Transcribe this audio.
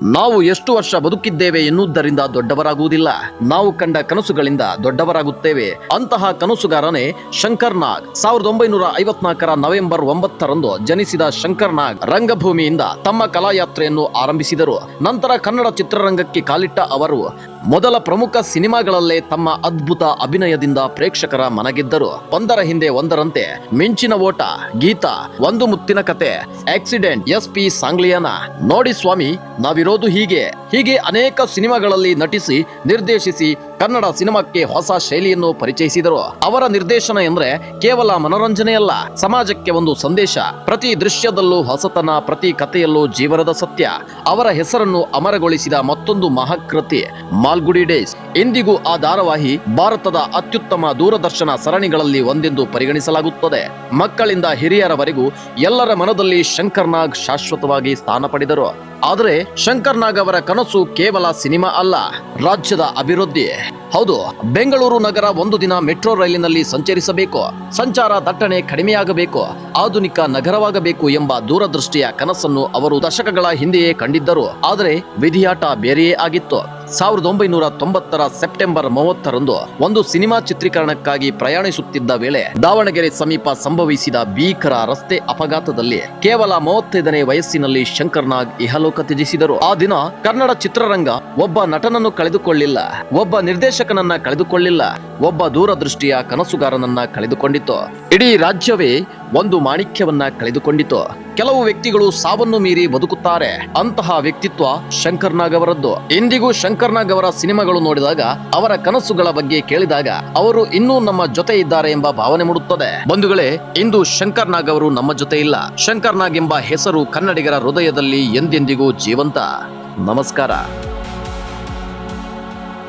ನಾವು ಎಷ್ಟು ವರ್ಷ ಬದುಕಿದ್ದೇವೆ ಎನ್ನುವುದರಿಂದ ದೊಡ್ಡವರಾಗುವುದಿಲ್ಲ, ನಾವು ಕಂಡ ಕನಸುಗಳಿಂದ ದೊಡ್ಡವರಾಗುತ್ತೇವೆ. ಅಂತಹ ಕನಸುಗಾರನೇ ಶಂಕರ್ ನಾಗ್. 1954 ನವೆಂಬರ್ 9ರಂದು ಜನಿಸಿದ ಶಂಕರ್ ನಾಗ್ ರಂಗಭೂಮಿಯಿಂದ ತಮ್ಮ ಕಲಾಯಾತ್ರೆಯನ್ನು ಆರಂಭಿಸಿದರು. ನಂತರ ಕನ್ನಡ ಚಿತ್ರರಂಗಕ್ಕೆ ಕಾಲಿಟ್ಟ ಅವರು ಮೊದಲ ಪ್ರಮುಖ ಸಿನಿಮಾಗಳಲ್ಲೇ ತಮ್ಮ ಅದ್ಭುತ ಅಭಿನಯದಿಂದ ಪ್ರೇಕ್ಷಕರ ಮನಗೆದ್ದರು. ಒಂದರ ಹಿಂದೆ ಒಂದರಂತೆ ಮಿಂಚಿನ ಓಟ, ಗೀತಾ, ಒಂದು ಮುತ್ತಿನ ಕತೆ, ಆಕ್ಸಿಡೆಂಟ್, SP ಸಾಂಗ್ಲಿಯಾನ, ನೋಡಿ ಸ್ವಾಮಿ ನಾವಿರೋದು ಹೀಗೆ ಅನೇಕ ಸಿನಿಮಾಗಳಲ್ಲಿ ನಟಿಸಿ ನಿರ್ದೇಶಿಸಿ ಕನ್ನಡ ಸಿನಿಮಾಕ್ಕೆ ಹೊಸ ಶೈಲಿಯನ್ನು ಪರಿಚಯಿಸಿದರು. ಅವರ ನಿರ್ದೇಶನ ಎಂದ್ರೆ ಕೇವಲ ಮನೋರಂಜನೆಯಲ್ಲ, ಸಮಾಜಕ್ಕೆ ಒಂದು ಸಂದೇಶ. ಪ್ರತಿ ದೃಶ್ಯದಲ್ಲೂ ಹೊಸತನ, ಪ್ರತಿ ಕಥೆಯಲ್ಲೂ ಜೀವನದ ಸತ್ಯ. ಅವರ ಹೆಸರನ್ನು ಅಮರಗೊಳಿಸಿದ ಮತ್ತೊಂದು ಮಹಾಕೃತಿ ಮಾಲ್ಗುಡಿ ಡೇಸ್. ಇಂದಿಗೂ ಆ ಧಾರಾವಾಹಿ ಭಾರತದ ಅತ್ಯುತ್ತಮ ದೂರದರ್ಶನ ಸರಣಿಗಳಲ್ಲಿ ಒಂದೆಂದು ಪರಿಗಣಿಸಲಾಗುತ್ತದೆ. ಮಕ್ಕಳಿಂದ ಹಿರಿಯರವರೆಗೂ ಎಲ್ಲರ ಮನದಲ್ಲಿ ಶಂಕರ್ ನಾಗ್ ಶಾಶ್ವತವಾಗಿ ಸ್ಥಾನ ಪಡೆದರು. ಆದರೆ ಶಂಕರ್ ನಾಗ್ ಅವರ ಕನಸು ಕೇವಲ ಸಿನಿಮಾ ಅಲ್ಲ, ರಾಜ್ಯದ ಅಭಿವೃದ್ಧಿ. ಹೌದು, ಬೆಂಗಳೂರು ನಗರ ಒಂದು ದಿನ ಮೆಟ್ರೋ ರೈಲಿನಲ್ಲಿ ಸಂಚರಿಸಬೇಕು, ಸಂಚಾರ ದಟ್ಟಣೆ ಕಡಿಮೆಯಾಗಬೇಕು, ಆಧುನಿಕ ನಗರವಾಗಬೇಕು ಎಂಬ ದೂರದೃಷ್ಟಿಯ ಕನಸನ್ನು ಅವರು ದಶಕಗಳ ಹಿಂದೆಯೇ ಕಂಡಿದ್ದರು. ಆದರೆ ವಿಧಿಯಾಟ ಬೇರೆಯೇ ಆಗಿತ್ತು. 1990 ಸೆಪ್ಟೆಂಬರ್ 30ರಂದು ಒಂದು ಸಿನಿಮಾ ಚಿತ್ರೀಕರಣಕ್ಕಾಗಿ ಪ್ರಯಾಣಿಸುತ್ತಿದ್ದ ವೇಳೆ ದಾವಣಗೆರೆ ಸಮೀಪ ಸಂಭವಿಸಿದ ಭೀಕರ ರಸ್ತೆ ಅಪಘಾತದಲ್ಲಿ ಕೇವಲ 35ನೇ ವಯಸ್ಸಿನಲ್ಲಿ ಶಂಕರ್ ನಾಗ್ ಇಹಲೋಕ ತ್ಯಜಿಸಿದರು. ಆ ದಿನ ಕನ್ನಡ ಚಿತ್ರರಂಗ ಒಬ್ಬ ನಟನನ್ನು ಕಳೆದುಕೊಳ್ಳಿಲ್ಲ, ಒಬ್ಬ ನಿರ್ದೇಶಕನನ್ನ ಕಳೆದುಕೊಳ್ಳಿಲ್ಲ, ಒಬ್ಬ ದೂರದೃಷ್ಟಿಯ ಕನಸುಗಾರನನ್ನ ಕಳೆದುಕೊಂಡಿತು. ಇಡೀ ರಾಜ್ಯವೇ ಒಂದು ಮಾಣಿಕ್ಯವನ್ನ ಕಳೆದುಕೊಂಡಿತು. ಕೆಲವು ವ್ಯಕ್ತಿಗಳು ಸಾವನ್ನು ಮೀರಿ ಬದುಕುತ್ತಾರೆ. ಅಂತಹ ವ್ಯಕ್ತಿತ್ವ ಶಂಕರ್ ನಾಗ್ ಅವರದ್ದು. ಇಂದಿಗೂ ಶಂಕರ್ ನಾಗ್ ಅವರ ಸಿನಿಮಾಗಳು ನೋಡಿದಾಗ, ಅವರ ಕನಸುಗಳ ಬಗ್ಗೆ ಕೇಳಿದಾಗ ಅವರು ಇನ್ನೂ ನಮ್ಮ ಜೊತೆ ಇದ್ದಾರೆ ಎಂಬ ಭಾವನೆ ಮೂಡುತ್ತದೆ. ಬಂಧುಗಳೇ, ಇಂದು ಶಂಕರ್ ನಾಗ್ ಅವರು ನಮ್ಮ ಜೊತೆ ಇಲ್ಲ. ಶಂಕರ್ ನಾಗ್ ಎಂಬ ಹೆಸರು ಕನ್ನಡಿಗರ ಹೃದಯದಲ್ಲಿ ಎಂದೆಂದಿಗೂ ಜೀವಂತ. ನಮಸ್ಕಾರ.